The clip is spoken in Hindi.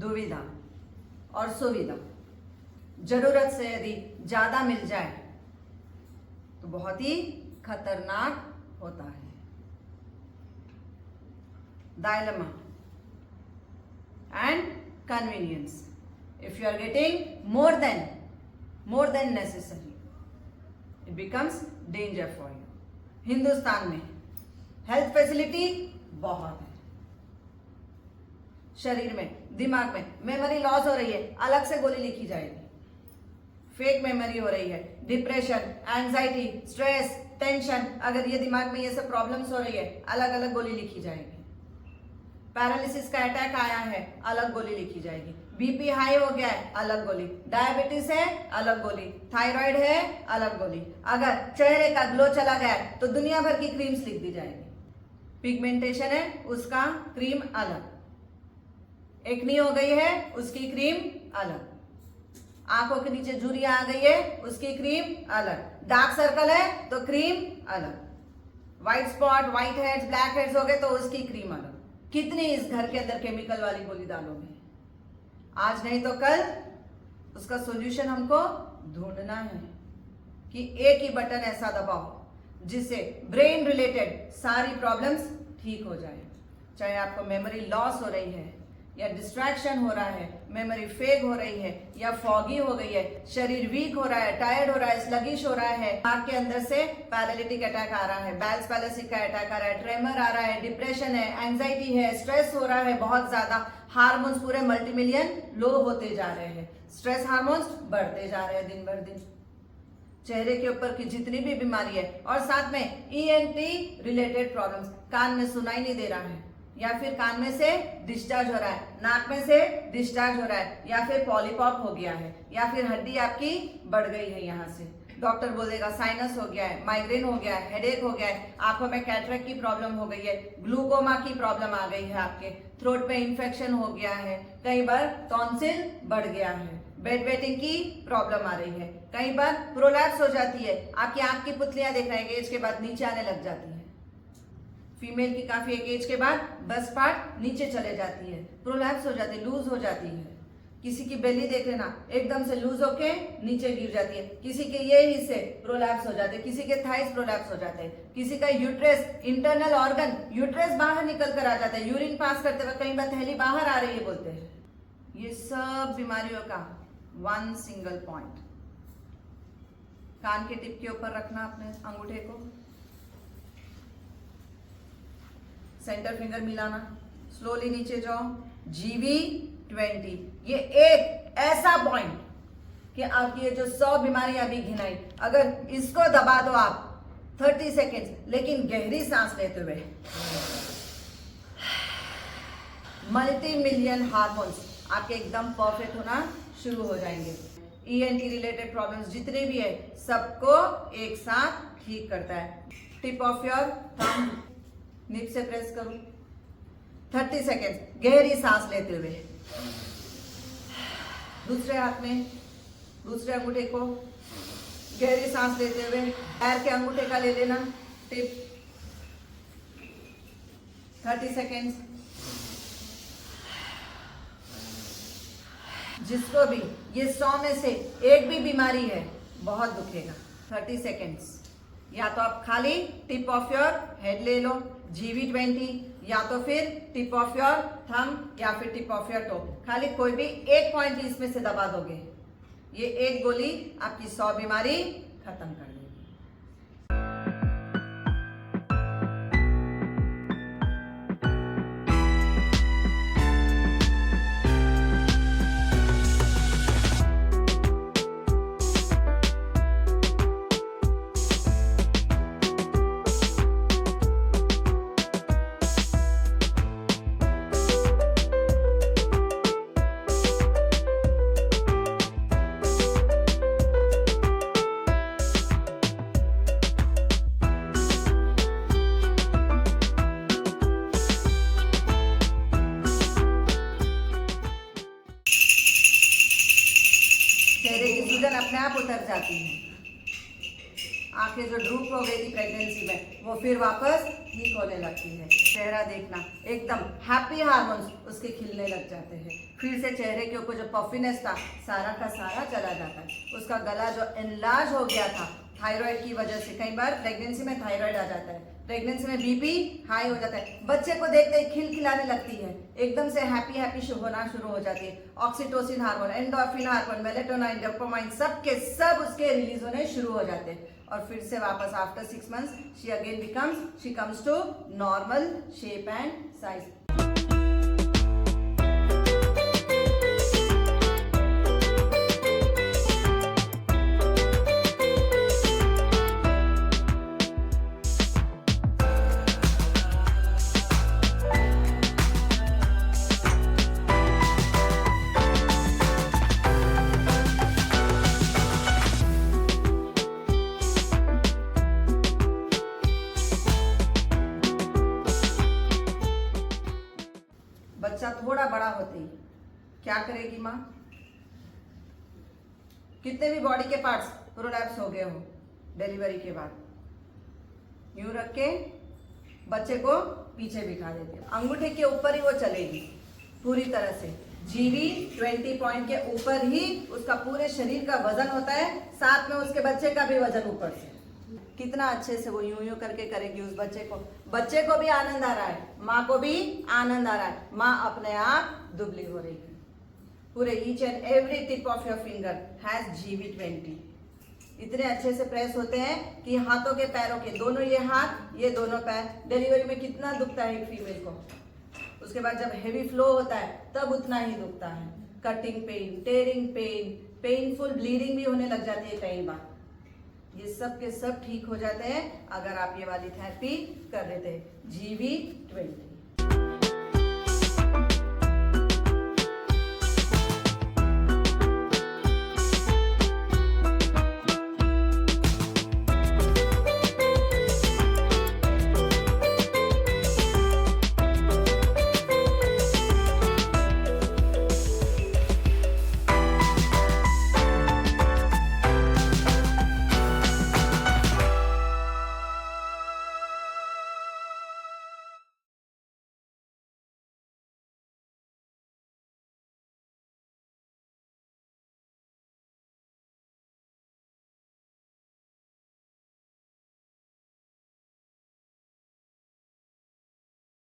दुविधा और सुविधा जरूरत से यदि ज्यादा मिल जाए तो बहुत ही खतरनाक होता है। Dilemma and convenience, if you are getting more than necessary, it becomes danger for you. Hindustan में हेल्थ फैसिलिटी बहुत है, शरीर में, दिमाग में मेमोरी लॉस हो रही है, अलग से गोली लिखी जाएगी। फेक मेमोरी हो रही है, डिप्रेशन, एंजाइटी, स्ट्रेस, टेंशन, अगर ये दिमाग में ये सब प्रॉब्लम्स हो रही है, अलग अलग गोली लिखी जाएगी। पैरालिसिस का अटैक आया है, अलग गोली लिखी जाएगी। बीपी हाई हो गया है, अलग गोली। डायबिटीज है, अलग गोली। थायराइड है, अलग गोली। अगर चेहरे का ग्लो चला गया है तो दुनिया भर की क्रीम्स लिख दी जाएगी। पिगमेंटेशन है, उसका क्रीम अलग। एक्नी हो गई है, उसकी क्रीम अलग। आंखों के नीचे झुर्रियां आ गई है, उसकी क्रीम अलग। डार्क सर्कल है तो क्रीम अलग। White spot, white heads, black heads हो गए तो उसकी क्रीम अलग। कितनी इस घर के अंदर केमिकल वाली गोली डालोगे? आज नहीं तो कल उसका सॉल्यूशन हमको ढूंढना है कि एक ही बटन ऐसा दबाओ जिससे ब्रेन रिलेटेड सारी प्रॉब्लम्स ठीक हो जाए। चाहे आपको मेमोरी लॉस हो रही है या डिस्ट्रैक्शन हो रहा है, मेमोरी फेक हो रही है या फॉगी हो गई है, शरीर वीक हो रहा है, टायर्ड हो रहा है, स्लगिश हो रहा है, आंख के अंदर से पैरालिटिक अटैक आ रहा है, बैल्स पैलेसिक का अटैक आ रहा है, ट्रेमर आ रहा है, डिप्रेशन है, एंजाइटी है, स्ट्रेस हो रहा है बहुत ज्यादा, हार्मोन्स पूरे मल्टीमिलियन लो होते जा रहे हैं, स्ट्रेस हार्मोन्स बढ़ते जा रहे हैं दिन भर दिन। चेहरे के ऊपर की जितनी भी बीमारी है और साथ में ईएनटी रिलेटेड प्रॉब्लम्स, कान में सुनाई नहीं दे रहा है या फिर कान में से डिस्चार्ज हो रहा है, नाक में से डिस्चार्ज हो रहा है, या फिर पॉलीपॉप हो गया है, या फिर हड्डी आपकी बढ़ गई है यहाँ से, डॉक्टर बोलेगा साइनस हो गया है, माइग्रेन हो गया है, हेडेक हो गया है, आंखों में कैटरेक्ट की प्रॉब्लम हो गई है, ग्लूकोमा की प्रॉब्लम आ गई है, आपके थ्रोट में इन्फेक्शन हो गया है, कई बार टॉन्सिल बढ़ गया है, बेड वेटिंग की प्रॉब्लम आ रही है, कई बार प्रोलैप्स हो जाती है, आपकी आंख की पुतलियां देख रहे हैं एज के बाद नीचे आने लग जाती है। फीमेल की काफी एक एज के बाद बस्ट पार्ट नीचे चले जाती है, प्रोलैप्स हो जाती है, लूज हो जाती है। किसी की बेली देख लेना एकदम से लूज होके नीचे गिर जाती है, किसी के ये हिस्से प्रोलैप्स हो जाते हैं, किसी के थाइस प्रोलैप्स हो जाते हैं, किसी का यूट्रस, इंटरनल ऑर्गन यूट्रस बाहर निकल कर आ जाता है, यूरिन पास करते वक्त कई बार थैली बाहर आ रही है बोलते हैं। ये सब बीमारियों का वन सिंगल पॉइंट, कान के टिप के ऊपर रखना अपने अंगूठे को, सेंटर फिंगर मिलाना, स्लोली नीचे जाओ, GV20, ये एक ऐसा पॉइंट कि आपकी ये जो 100 बीमारियां अभी गिनाई, अगर इसको दबा दो आप 30 सेकेंड्स, लेकिन गहरी सांस लेते हुए, मल्टी मिलियन हार्मोन्स आपके एकदम परफेक्ट होना शुरू हो जाएंगे। ENT रिलेटेड प्रॉब्लम्स जितने भी है सबको एक साथ ठीक करता है। टिप ऑफ योर थंब निप से प्रेस करो, 30 सेकेंड्स गहरी सांस लेते हुए, दूसरे हाथ में दूसरे अंगूठे को गहरी सांस लेते हुए पैर के अंगूठे का ले लेना टिप, 30 सेकेंड्स। जिसको भी ये 100 में से एक भी बीमारी है बहुत दुखेगा, 30 सेकेंड्स। या तो आप खाली टिप ऑफ योर हेड ले लो GV20, या तो फिर टिप ऑफ योर थंब या फिर टिप ऑफ योर टो, खाली कोई भी एक पॉइंट इसमें से दबा दोगे, ये एक गोली आपकी 100 बीमारी खत्म कर देगी। चेहरे की सूजन अपने आप उतर जाती है, आंखें जो ड्रूप हो गई थी प्रेगनेंसी में वो फिर वापस ठीक होने लगती है। चेहरा देखना एकदम हैप्पी हार्मोन्स उसके खिलने लग जाते हैं। फिर से चेहरे के ऊपर जो पफिनेस था सारा का सारा चला जाता है। उसका गला जो एनलार्ज हो गया था थायराइड की वजह से, कई बार प्रेगनेंसी में थायराइड आ जाता है, प्रेगनेंसी में बीपी हाई हो जाता है, बच्चे को देखते ही खिलखिलाने लगती है, एकदम से हैप्पी होना शुरू हो जाती है। Oxytocin hormone, endorphin hormone, melatonin, dopamine सब के सब उसके रिलीज होने शुरू हो जाते हैं। और फिर से वापस after 6 months she comes to normal shape and size. बच्चा थोड़ा बड़ा होते ही क्या करेगी माँ? कितने भी बॉडी के पार्ट्स प्रोलैप्स हो गए हो डिलीवरी के बाद, यूं रख के बच्चे को पीछे बिठा देती है, अंगूठे के ऊपर ही वो चलेगी पूरी तरह से। जीवी 20 पॉइंट के ऊपर ही उसका पूरे शरीर का वजन होता है, साथ में उसके बच्चे का भी वजन ऊपर से। कितना अच्छे से वो यूं यूं करके करेगी उस बच्चे को भी आनंद आ रहा है, माँ को भी आनंद आ रहा है, माँ अपने आप दुबली हो रही है। पूरे each and every tip of your finger has GV20। इतने अच्छे से प्रेस होते हैं कि हाथों के पैरों के दोनों, ये हाथ ये दोनों पैर, डिलीवरी में कितना दुखता है एक फीमेल को, उसके बाद जब हेवी फ्लो होता है तब उतना ही दुखता है। Cutting pain, tearing pain, painful bleeding भी होने लग जाती है कई बार। ये सब के सब ठीक हो जाते हैं अगर आप ये वाली थेरेपी कर लेते हैं GV20।